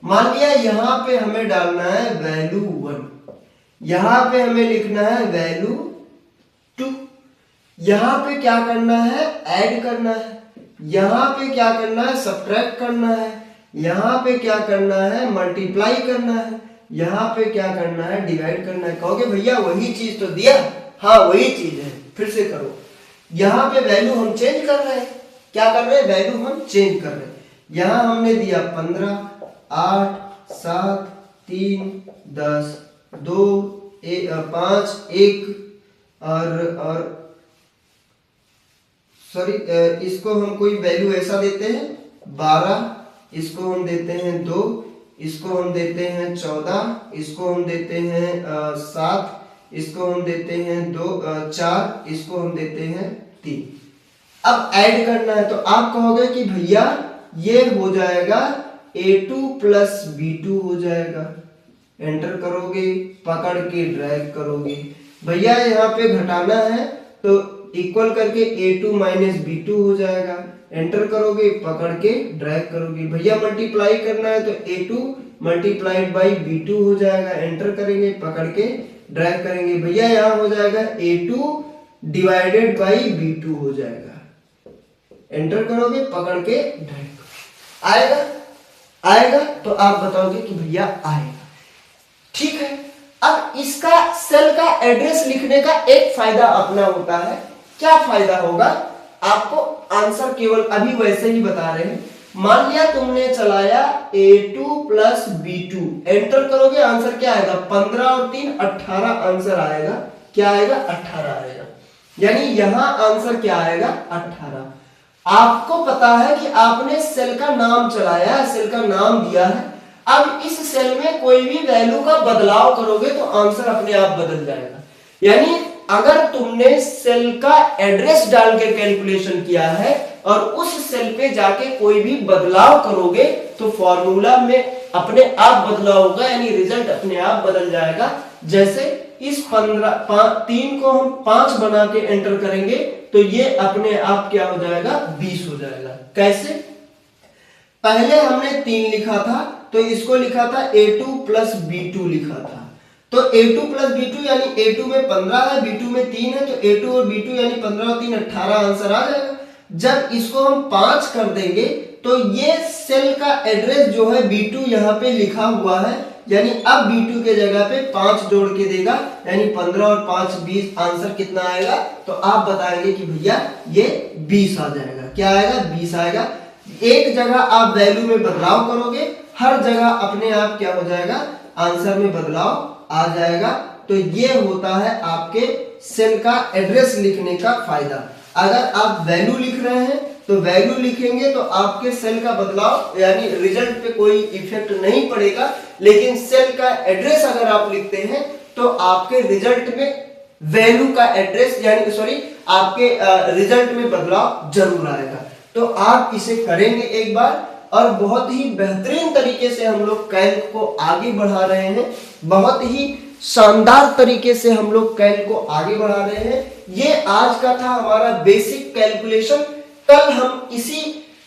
मान लिया यहाँ पे हमें डालना है वैल्यू 1, यहाँ पे हमें लिखना है वैल्यू 2, यहाँ पे क्या करना है ऐड करना है, यहाँ पे क्या करना है सब्ट्रैक्ट करना है, यहाँ पे क्या करना है मल्टीप्लाई करना है, यहाँ पे क्या करना है डिवाइड करना है। कहोगे भैया वही चीज तो दिया, हाँ वही चीज है, फिर से करो। यहाँ पे वैल्यू हम चेंज कर रहे हैं, क्या कर रहे हैं वैल्यू हम चेंज कर रहे हैं। यहाँ हमने दिया 15, 8, 7, 3, 10, 2, 5, 1 और सॉरी इसको हम कोई वैल्यू ऐसा देते हैं 12, इसको हम देते हैं 2, इसको हम देते हैं 14, इसको हम देते हैं 7, इसको हम देते हैं 4, इसको हम देते हैं 3। अब ऐड करना है तो आप कहोगे कि भैया ये हो जाएगा A2 प्लस B2 हो जाएगा। एंटर करोगे, पकड़ के ड्रैग करोगे। भैया यहाँ पे घटाना है तो इक्वल करके A2 माइनस B2 हो जाएगा। एंटर करोगे, पकड़ के ड्रैग करोगे। भैया मल्टीप्लाई करना है तो A2 मल्टीप्लाइड बाई B2 हो जाएगा। एंटर करेंगे, पकड़ के ड्रैग करेंगे। भैया यहाँ हो जाएगा A2 डिवाइडेड बाई B2 हो जाएगा। एंटर करोगे, पकड़ के ड्रैग आएगा। आएगा तो आप बताओगे कि भैया आएगा। ठीक है। अब इसका सेल का एड्रेस लिखने का एक फायदा अपना होता है। क्या फायदा होगा? आपको आंसर केवल अभी वैसे ही बता रहे हैं। मान लिया तुमने चलाया A2 प्लस B2, एंटर करोगे, आंसर क्या आएगा? 15 और 3 18 आंसर आएगा। क्या आएगा? 18 आएगा। यानी यहां आंसर क्या आएगा? 18। आपको पता है कि आपने सेल का नाम चलाया है, सेल का नाम दिया है। अब इस सेल में कोई भी वैल्यू का बदलाव करोगे तो आंसर अपने आप बदल जाएगा। यानी अगर तुमने सेल का एड्रेस डाल के कैलकुलेशन किया है और उस सेल पे जाके कोई भी बदलाव करोगे तो फॉर्मूला में अपने आप बदलाव होगा, यानी रिजल्ट अपने आप बदल जाएगा। जैसे इस 3 को हम 5 बना के एंटर करेंगे तो ये अपने आप क्या हो जाएगा? 20 हो जाएगा। कैसे? पहले हमने 3 लिखा था तो इसको लिखा था A2 प्लस B2 लिखा था। तो A2 प्लस B2 यानी A2 में 15 है, B2 में 3 है, तो A2 और B2 यानी 15 और 3 18 आंसर आ जाएगा। जब इसको हम 5 कर देंगे तो ये सेल का एड्रेस जो है B2 यहाँ पे लिखा हुआ है, यानी अब B2 के जगह पे 5 जोड़ के देगा, यानी 15 और 5 20। आंसर कितना आएगा? तो आप बताएंगे कि भैया ये 20 आ जाएगा। क्या आएगा? 20 आएगा। एक जगह आप वैल्यू में बदलाव करोगे, हर जगह अपने आप क्या हो जाएगा? आंसर में बदलाव आ जाएगा। तो ये होता है आपके सेल का एड्रेस लिखने का फायदा। अगर आप वैल्यू लिख रहे हैं तो वैल्यू लिखेंगे तो आपके सेल का बदलाव यानी रिजल्ट पे कोई इफेक्ट नहीं पड़ेगा, लेकिन सेल का एड्रेस अगर आप लिखते हैं तो आपके रिजल्ट में वैल्यू का एड्रेस यानी सॉरी आपके रिजल्ट में बदलाव जरूर आएगा। तो आप इसे करेंगे एक बार, और बहुत ही बेहतरीन तरीके से हम लोग कैल्क को आगे बढ़ा रहे हैं। बहुत ही शानदार तरीके से हम लोग कैल्क को आगे बढ़ा रहे हैं। ये आज का था हमारा बेसिक कैलकुलेशन। कल हम इसी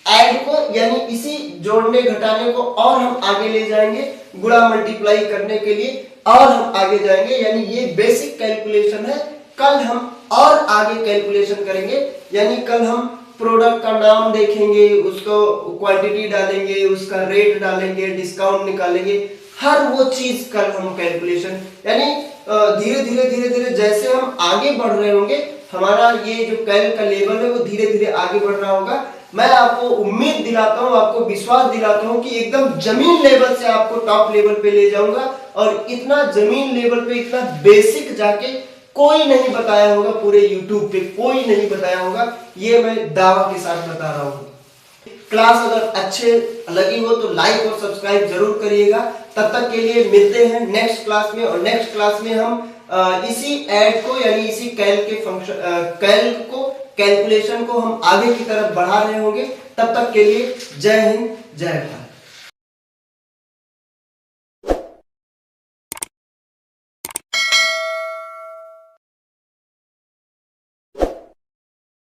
ऐड को यानी इसी जोड़ने घटाने को और हम आगे ले जाएंगे, गुणा मल्टीप्लाई करने के लिए और हम आगे जाएंगे। यानी ये बेसिक कैलकुलेशन है। कल हम और आगे कैलकुलेशन करेंगे, यानी कल हम प्रोडक्ट का नाम देखेंगे, उसको क्वांटिटी डालेंगे, उसका रेट डालेंगे, डिस्काउंट निकालेंगे, हर वो चीज कल हम कैलकुलेशन यानी धीरे धीरे जैसे हम आगे बढ़ रहे होंगे, हमारा ये जो कैल्क का लेवल है वो धीरे धीरे आगे बढ़ रहा होगा। मैं आपको उम्मीद दिलाता हूँ, आपको विश्वास दिलाता हूँ कि एकदम जमीन लेवल से आपको टॉप लेवल पे ले जाऊंगा। और इतना जमीन लेवल पे, इतना बेसिक जाके कोई नहीं बताया होगा, पूरे YouTube पे कोई नहीं बताया होगा, ये मैं दावा के साथ बता रहा हूँ। क्लास अगर अच्छे लगी हो तो लाइक और सब्सक्राइब जरूर करिएगा। तब तक के लिए मिलते हैं नेक्स्ट क्लास में, और नेक्स्ट क्लास में हम इसी ऐड को यानी इसी कैल्क के फंक्शन कैल्क को कैलकुलेशन को हम आगे की तरफ बढ़ा रहे होंगे। तब तक के लिए जय हिंद, जय भारत।